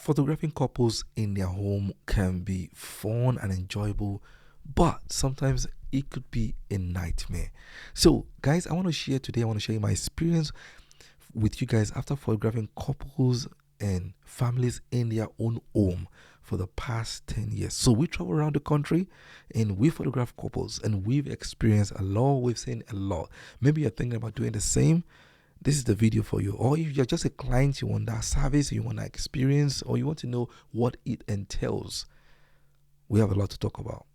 Photographing couples in their home can be fun and enjoyable, but sometimes it could be a nightmare. So, guys, I want to share my experience with you guys after photographing couples and families in their own home for the past 10 years. So, we travel around the country and we photograph couples, and we've experienced a lot, we've seen a lot. Maybe you're thinking about doing the same. This is the video for you. Or if you're just a client, you want that service, you want that experience, or you want to know what it entails, we have a lot to talk about.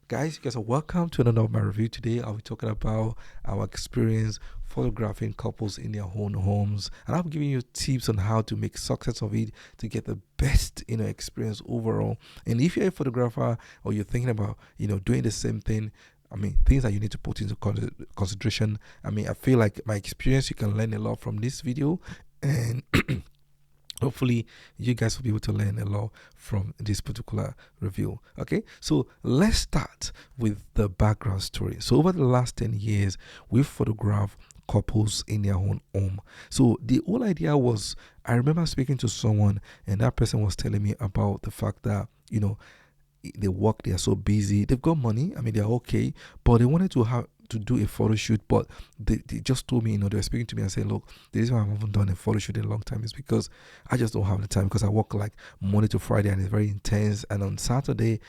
Guys, you guys are welcome to another of my review. Today I'll be talking about our experience photographing couples in their own homes, and I'll be giving you tips on how to make success of it to get the best experience overall. And if you're a photographer or you're thinking about doing the same thing, things that you need to put into consideration. I feel like my experience, you can learn a lot from this video, and hopefully you guys will be able to learn a lot from this particular review. Okay, so let's start with the background story. So over the last 10 years, we've photographed couples in their own home. So the whole idea was, I remember speaking to someone, and that person was telling me about the fact that they work, they are so busy, they've got money, they're okay, but they wanted to have to do a photo shoot, but they just told me, they were speaking to me and saying, look, the reason why I haven't done a photo shoot in a long time is because I just don't have the time, because I work like Monday to Friday and it's very intense, and on Saturday,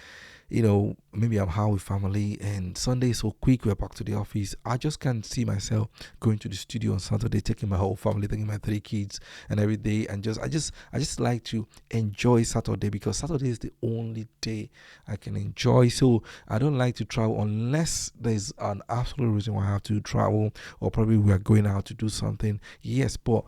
maybe I'm out with family, and Sunday is so quick, we're back to the office. I just can't see myself going to the studio on Saturday, taking my whole family, taking my 3 kids and every day, and I just like to enjoy Saturday, because Saturday is the only day I can enjoy. So I don't like to travel unless there's an absolute reason why I have to travel, or probably we are going out to do something. Yes, but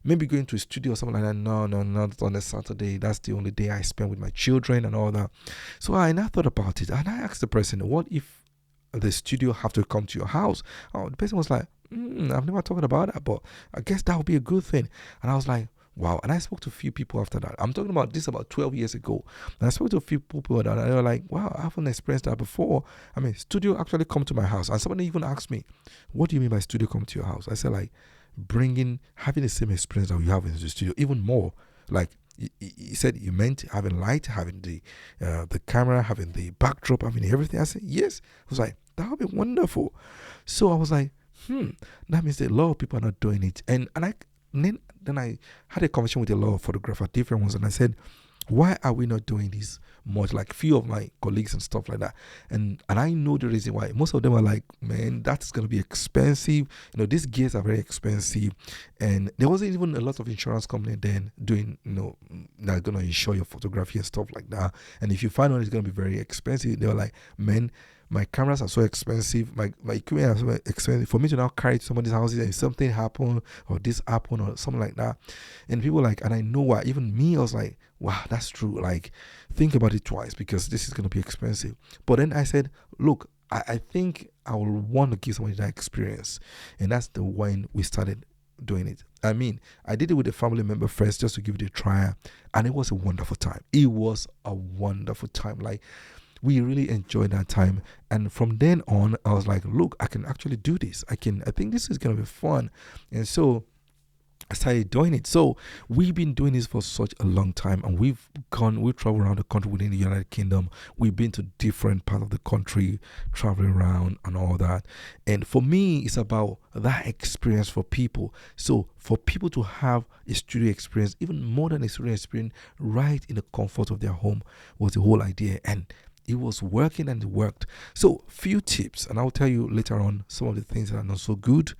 maybe going to a studio or something like that. No, not on a Saturday. That's the only day I spend with my children and all that. So I now thought about it, and I asked the person, what if the studio have to come to your house? Oh, the person was like, I've never talked about that, but I guess that would be a good thing. And I was like, wow. And I spoke to a few people after that. I'm talking about this about 12 years ago. And I spoke to a few people and they were like, wow, I haven't experienced that before. Studio actually come to my house. And somebody even asked me, what do you mean by studio come to your house? I said, like, having the same experience that you have in the studio, even more. Like he said, you meant having light, having the camera, having the backdrop, having everything. I said, yes. I was like, that would be wonderful. So I was like, that means that a lot of people are not doing it. And then I had a conversation with a lot of photographers, different ones, and I said, why are we not doing this much? Like few of my colleagues and stuff like that, and I know the reason why. Most of them are like, man, that's gonna be expensive. These gears are very expensive, and there wasn't even a lot of insurance company then doing, not gonna insure your photography and stuff like that. And if you find out it's gonna be very expensive, they were like, man, my cameras are so expensive, my equipment are so expensive for me to now carry to somebody's houses, and if something happen or this happen or something like that. And people like, and I know why. Even me, I was like, wow, that's true. Like, think about it twice, because this is going to be expensive. But then I said, look, I think I will want to give somebody that experience. And that's the when we started doing it. I did it with a family member first, just to give it a try. And it was a wonderful time. It was a wonderful time. Like, we really enjoyed that time. And from then on, I was like, look, I can actually do this. I think this is going to be fun. And so I started doing it. So we've been doing this for such a long time, and we've traveled around the country within the United Kingdom. We've been to different parts of the country, traveling around and all that. And for me, it's about that experience for people. So for people to have a studio experience, even more than a studio experience, right in the comfort of their home, was the whole idea. And it was working, and it worked. So few tips, and I'll tell you later on some of the things that are not so good.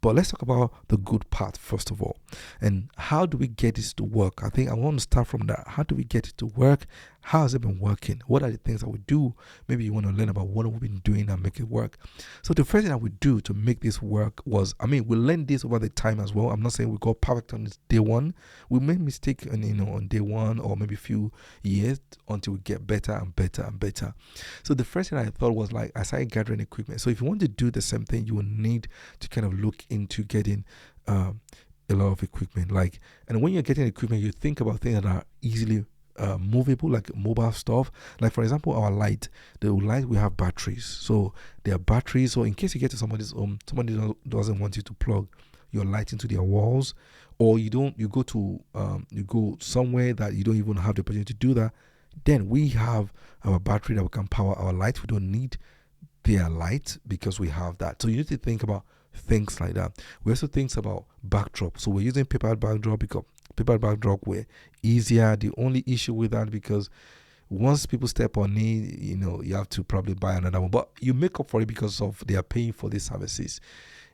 But let's talk about the good part first of all. And how do we get this to work? I think I want to start from that. How do we get it to work? How has it been working? What are the things that we do? Maybe you want to learn about what we've been doing and make it work. So the first thing that we do to make this work was, we learned this over the time as well. I'm not saying we got perfect on this day one. We made mistake on day one, or maybe a few years, until we get better and better and better. So the first thing I thought was, like, I started gathering equipment. So if you want to do the same thing, you will need to kind of look into getting a lot of equipment. And when you're getting equipment, you think about things that are easily movable, like mobile stuff. Like, for example, our light, we have batteries. So there are batteries. So in case you get to somebody's home, somebody doesn't want you to plug your light into their walls, or you go to you go somewhere that you don't even have the opportunity to do that, then we have our battery that we can power our light. We don't need their light because we have that. So you need to think about things like that. We also think about backdrop. So we're using paper backdrop because paper backdrop were easier. The only issue with that, because once people step on it, you have to probably buy another one, but you make up for it because of they are paying for these services.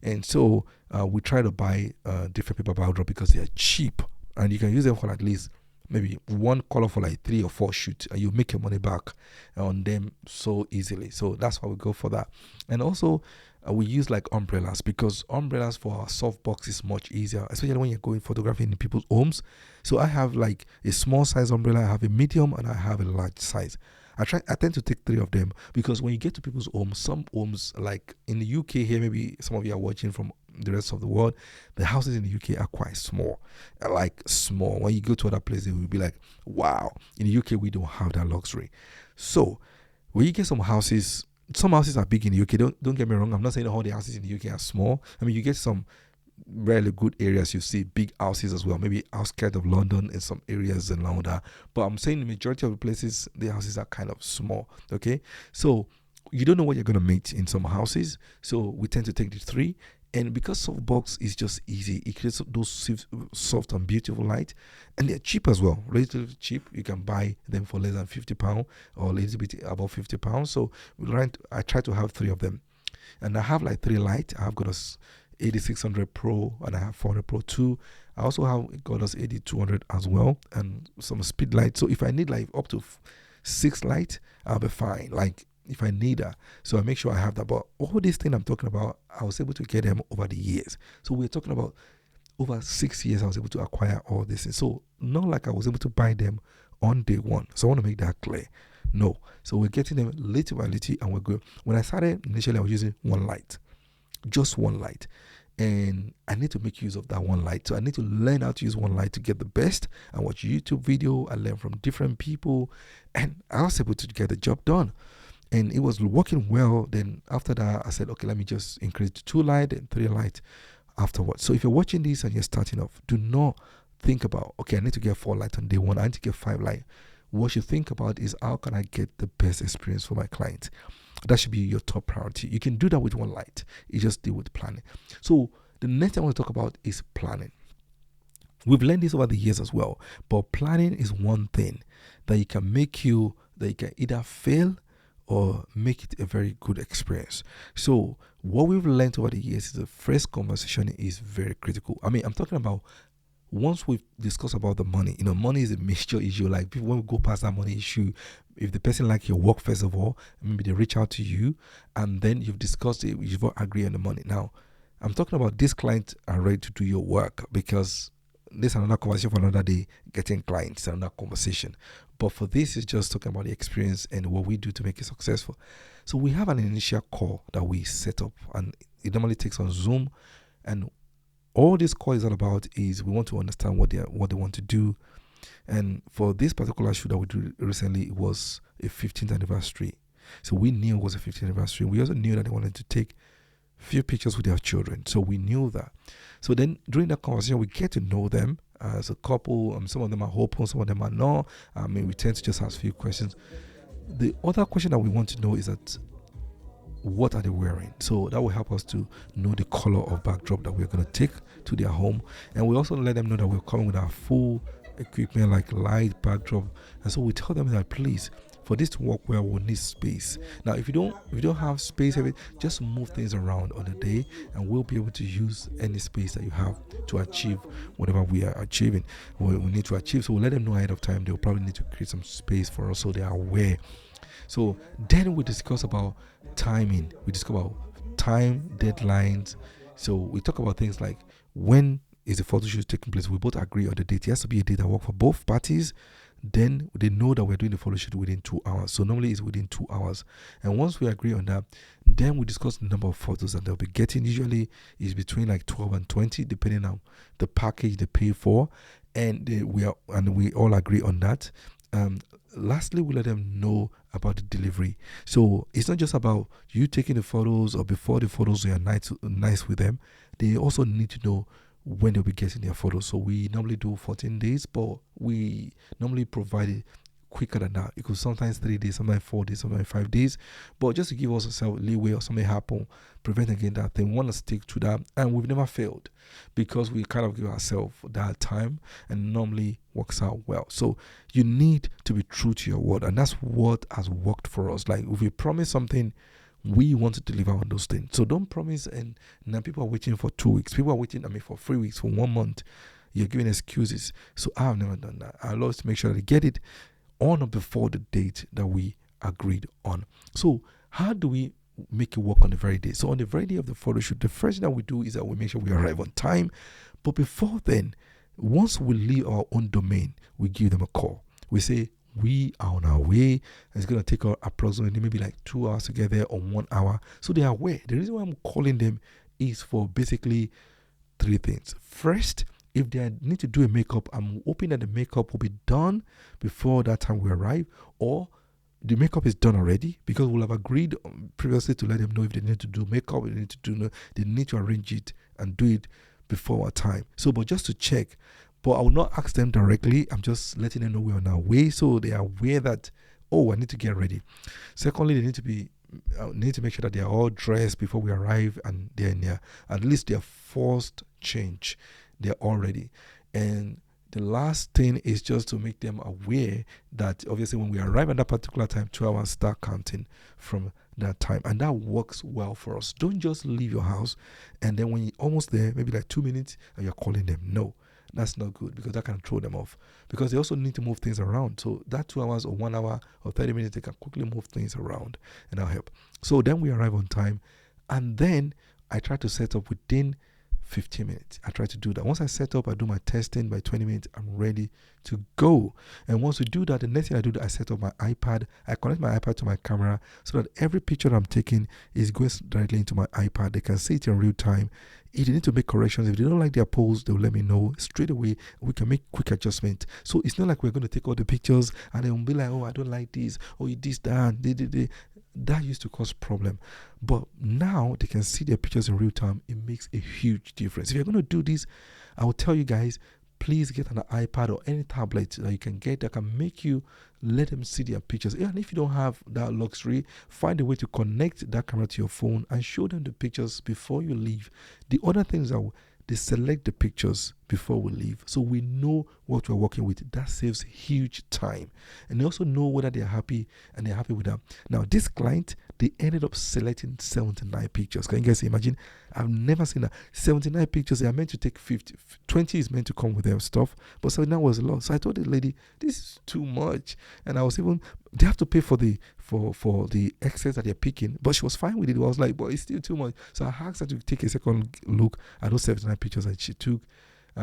And so we try to buy different paper backdrop because they are cheap, and you can use them for at least maybe one color for like 3 or 4 shoots, and you make your money back on them so easily. So that's why we go for that. And also we use like umbrellas, because umbrellas for our softbox is much easier, especially when you're going photographing in people's homes. So I have like a small size umbrella, I have a medium, and I have a large size. I tend to take 3 of them, because when you get to people's homes, some homes like in the UK here, maybe some of you are watching from the rest of the world, the houses in the UK are quite small, like small. When you go to other places, it will be like, wow. In the UK, we don't have that luxury. So when you get some houses are big in the UK. Don't get me wrong. I'm not saying all the houses in the UK are small. I mean, you get some really good areas, you see big houses as well, maybe outskirts of London in some areas and all that. But I'm saying the majority of the places, the houses are kind of small. Okay, so you don't know what you're going to meet in some houses, so we tend to take the 3. And because softbox is just easy, it creates those soft and beautiful light, and they're cheap as well, relatively cheap. You can buy them for less than £50 or a little bit above £50. So I try to have 3 of them, and I have like 3 lights. I've got a 8600 Pro, and I have 400 Pro too. I also have got us 8200 as well, and some speed lights. So if I need like up to 6 lights, I'll be fine. Like if I need that, so I make sure I have that. But all these things I'm talking about, I was able to get them over the years. So we're talking about over 6 years I was able to acquire all this. So not like I was able to buy them on day one. So I want to make that clear. No. So we're getting them little by little, and we're good. When I started initially, I was using one light, just one light, and I need to make use of that one light. So I need to learn how to use one light to get the best. I watch YouTube video, I learn from different people, and I was able to get the job done, and it was working well. Then after that, I said, okay, let me just increase to 2 light and 3 light afterwards. So if you're watching this and you're starting off, do not think about, okay, I need to get 4 light on day one, I need to get 5 light. What you think about is, how can I get the best experience for my client? That should be your top priority. You can do that with one light. You just deal with planning. So the next thing I want to talk about is planning. We've learned this over the years as well, but planning is one thing that you can either fail or make it a very good experience. So what we've learned over the years is the first conversation is very critical. I mean, I'm talking about once we've discussed about the money. Money is a major issue. Like people, when we go past that money issue, if the person like your work, first of all, maybe they reach out to you, and then you've discussed it, you've all agreed on the money. Now, I'm talking about these clients are ready to do your work, because this is another conversation for another day. Getting clients is another conversation. But for this, it's just talking about the experience and what we do to make it successful. So we have an initial call that we set up, and it normally takes on Zoom. And all this call is all about is we want to understand what they want to do. And for this particular shoot that we did recently, it was a 15th anniversary. So we knew it was a 15th anniversary. We also knew that they wanted to take few pictures with their children. So we knew that. So then during that conversation, we get to know them as a couple. Some of them are open, some of them are not. We tend to just ask a few questions. The other question that we want to know is that, what are they wearing? So that will help us to know the color of backdrop that we're going to take to their home. And we also let them know that we're coming with our full equipment, like light, backdrop. And so we tell them that, please, for this to work well, we'll need space. Now, if you don't have space, just move things around on the day, and we'll be able to use any space that you have to achieve whatever we are achieving, what we need to achieve. So we'll let them know ahead of time. They'll probably need to create some space for us so they are aware. So then we discuss about timing. We discuss about time, deadlines. So we talk about things like, when is the photo shoot taking place? We both agree on the date. It has to be a date that works for both parties. Then they know that we're doing the photo shoot within 2 hours. So normally it's within 2 hours. And once we agree on that, then we discuss the number of photos that they'll be getting. Usually is between like 12 and 20, depending on the package they pay for. And we all agree on that. Lastly, we let them know about the delivery. So it's not just about you taking the photos, or before the photos, you are nice with them. They also need to know when they'll be getting their photos. So we normally do 14 days, but we normally provide it quicker than that. It could sometimes 3 days, sometimes 4 days, sometimes 5 days. But just to give us a leeway or something happen, prevent again that thing. We want to stick to that, and we've never failed because we kind of give ourselves that time, and normally works out well. So you need to be true to your word, and that's what has worked for us. Like if we promise something, we want to deliver on those things. So don't promise, and now people are waiting for 2 weeks. People are waiting, for 3 weeks, for 1 month. You're giving excuses. So I've never done that. I love to make sure that they get it on or before the date that we agreed on. So how do we make it work on the very day? So on the very day of the photo shoot, the first thing that we do is that we make sure we arrive on time. But before then, once we leave our own domain, we give them a call. We say, we are on our way. It's going to take approximately maybe like 2 hours to get there, or 1 hour. So they are aware. The reason why I'm calling them is for basically 3 things. First, if they need to do a makeup, I'm hoping that the makeup will be done before that time we arrive, or the makeup is done already, because we'll have agreed previously to let them know if they need to do makeup, they need to arrange it and do it before our time. So, but just to check. But I will not ask them directly. I'm just letting them know we're on our way, so they are aware that, I need to get ready. Secondly, they need to make sure that they are all dressed before we arrive, and they're in at least their first change. They're all ready. And the last thing is just to make them aware that obviously when we arrive at that particular time, 2 hours start counting from that time. And that works well for us. Don't just leave your house and then when you're almost there, maybe like 2 minutes, and you're calling them. No. That's not good, because that can throw them off, because they also need to move things around. So that 2 hours or 1 hour or 30 minutes, they can quickly move things around, and that'll help. So then we arrive on time, and then I try to set up within 15 minutes. I try to do that. Once I set up, I do my testing. By 20 minutes, I'm ready to go. And once we do that, the next thing I do, I set up my iPad. I connect my iPad to my camera so that every picture I'm taking is going directly into my iPad. They can see it in real time. If they need to make corrections, if they don't like their pose, they'll let me know straight away. We can make quick adjustments. So it's not like we're going to take all the pictures and then we'll be like, oh, I don't like this, or this, that. That used to cause problem. But now they can see their pictures in real time. It makes a huge difference. If you're going to do this, I will tell you guys, please get an iPad or any tablet that you can get that can make you let them see their pictures. And if you don't have that luxury, find a way to connect that camera to your phone and show them the pictures before you leave. The other things are they select the pictures before we leave, so we know what we're working with. That saves huge time, and they also know whether they're happy, and they're happy with that. Now this client, they ended up selecting 79 pictures. Can you guys imagine? I've never seen that. 79 pictures. They are meant to take 50, 20 is meant to come with their stuff, but 79 was a lot. So I told the lady, this is too much, and I was even, they have to pay for the excess that they're picking, but she was fine with it. I was like, but it's still too much. So I asked her to take a second look at those 79 pictures that she took.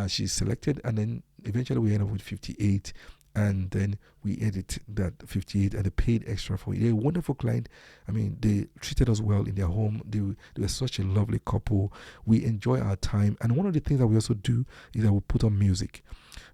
She selected, and then eventually we ended up with 58, and then we edit that 58, and they paid extra for it. They're a wonderful client. I mean, they treated us well in their home. They were such a lovely couple. We enjoy our time, and one of the things that we also do is that we put on music.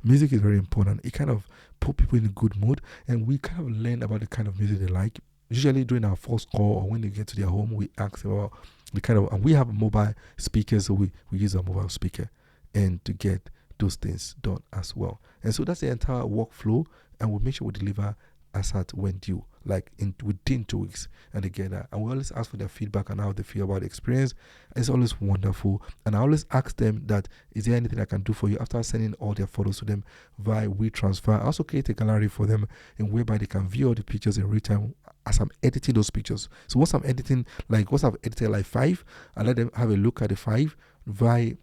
Music is very important. It kind of put people in a good mood, and we kind of learn about the kind of music they like. Usually during our first call, or when they get to their home, we ask about the kind of, and we have mobile speakers, so we use our mobile speaker and to get those things done as well. And so that's the entire workflow, and we'll make sure we deliver as at when due, like within 2 weeks, and they get that. And we always ask for their feedback and how they feel about the experience. It's always wonderful. And I always ask them that, is there anything I can do for you after sending all their photos to them via WeTransfer? I also create a gallery for them in whereby they can view all the pictures in real time as I'm editing those pictures. So once I'm editing, once I've edited like 5, I let them have a look at the 5 via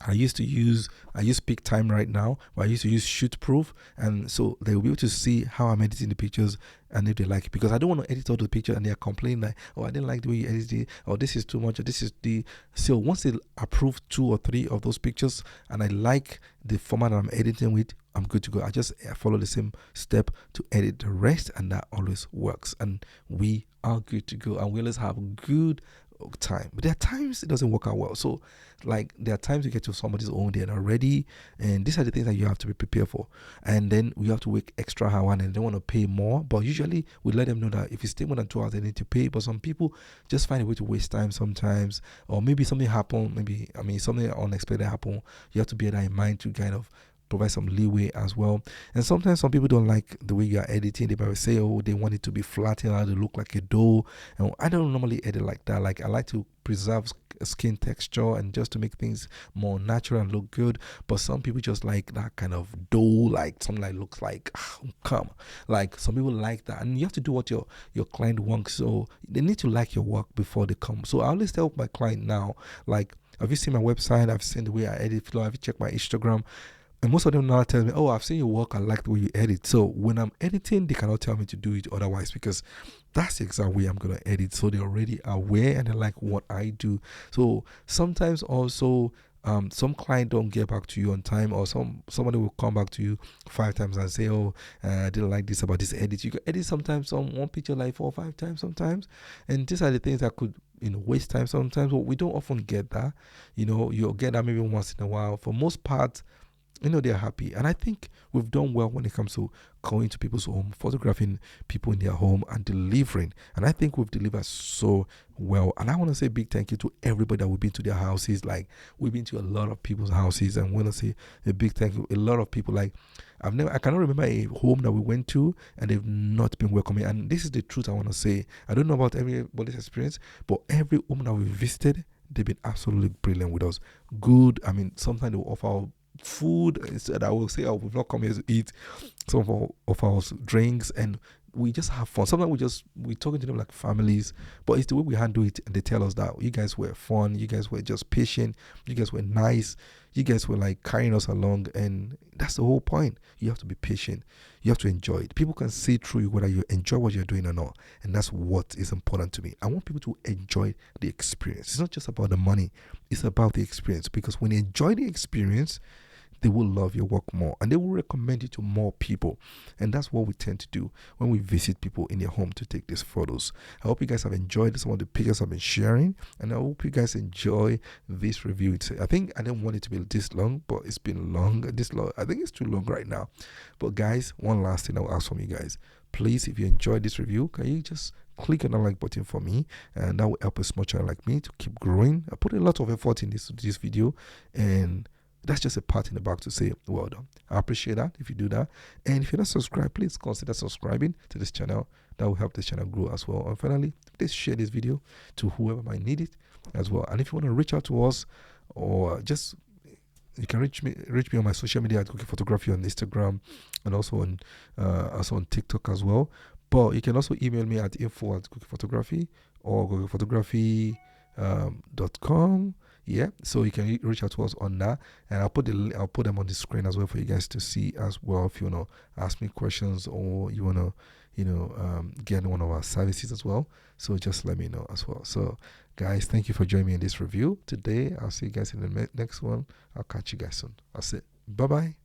I use Peak Time right now, but I used to use Shoot Proof, and so they'll be able to see how I'm editing the pictures and if they like it, because I don't want to edit all the pictures and they're complaining like, oh, I didn't like the way you edited it, or this is too much, or this is so once they approve 2 or 3 of those pictures and I like the format I'm editing with, I'm good to go. I just follow the same step to edit the rest, and that always works, and we are good to go, and we always have good time. But there are times it doesn't work out well. So, like, there are times you get to somebody's own, they're not ready, and these are the things that you have to be prepared for. And then we have to work extra hour, and they want to pay more. But usually, we let them know that if you stay more than 2 hours, they need to pay. But some people just find a way to waste time sometimes, or maybe something happened. Maybe something unexpected happened. You have to bear that in mind to kind of provide some leeway as well. And sometimes some people don't like the way you are editing. They might say, oh, they want it to be flattened out to look like a dough. And I don't normally edit like that. Like, I like to preserve skin texture and just to make things more natural and look good. But some people just like that kind of dough, like something that looks like come. Like, some people like that, and you have to do what your client wants. So they need to like your work before they come. So I always tell my client now, like, have you seen my website? I've seen the way I edit. Have you checked my Instagram? And most of them now tell me, oh, I've seen your work, I like the way you edit. So when I'm editing, they cannot tell me to do it otherwise, because that's the exact way I'm going to edit. So they're already aware and they like what I do. So sometimes also, some client don't get back to you on time, or somebody will come back to you 5 times and say, oh, I didn't like this about this edit. You can edit sometimes on one picture like 4 or 5 times sometimes. And these are the things that could waste time sometimes. But we don't often get that. You'll get that maybe once in a while. For most part, they're happy. And I think we've done well when it comes to going to people's home, photographing people in their home and delivering. And I think we've delivered so well. And I want to say a big thank you to everybody that we've been to their houses. Like, we've been to a lot of people's houses, and want to say a big thank you. A lot of people, like, I cannot remember a home that we went to and they've not been welcoming. And this is the truth I want to say. I don't know about everybody's experience, but every home that we visited, they've been absolutely brilliant with us. Good. Sometimes they will offer food instead. I will say, oh, we've not come here to eat some of our drinks, and we just have fun. Sometimes we're talking to them like families, but it's the way we handle it. And they tell us that you guys were fun, you guys were just patient, you guys were nice, you guys were like carrying us along. And that's the whole point. You have to be patient, you have to enjoy it. People can see through you whether you enjoy what you're doing or not, and that's what is important to me. I want people to enjoy the experience. It's not just about the money, it's about the experience, because when you enjoy the experience, they will love your work more, and they will recommend you to more people. And that's what we tend to do when we visit people in their home to take these photos. I hope you guys have enjoyed some of the pictures I've been sharing, and I hope you guys enjoy this review. I think I didn't want it to be this long, but it's been this long. I think it's too long right now. But guys, one last thing I'll ask from you guys. Please, if you enjoyed this review, can you just click on the like button for me, and that will help a small channel like me to keep growing. I put a lot of effort in this video, and that's just a pat in the back to say well done. I appreciate that if you do that. And if you're not subscribed, please consider subscribing to this channel. That will help this channel grow as well. And finally, please share this video to whoever might need it as well. And if you want to reach out to us, or just you can reach me on my social media at Cookie Photography on Instagram, and also on TikTok as well. But you can also email me at info@cookiephotography or cookiephotography.com. Yeah, so you can reach out to us on that, and I'll put them on the screen as well for you guys to see as well. If you wanna ask me questions, or you wanna get one of our services as well, so just let me know as well. So guys, thank you for joining me in this review today. I'll see you guys in the next one. I'll catch you guys soon. That's it. Bye bye.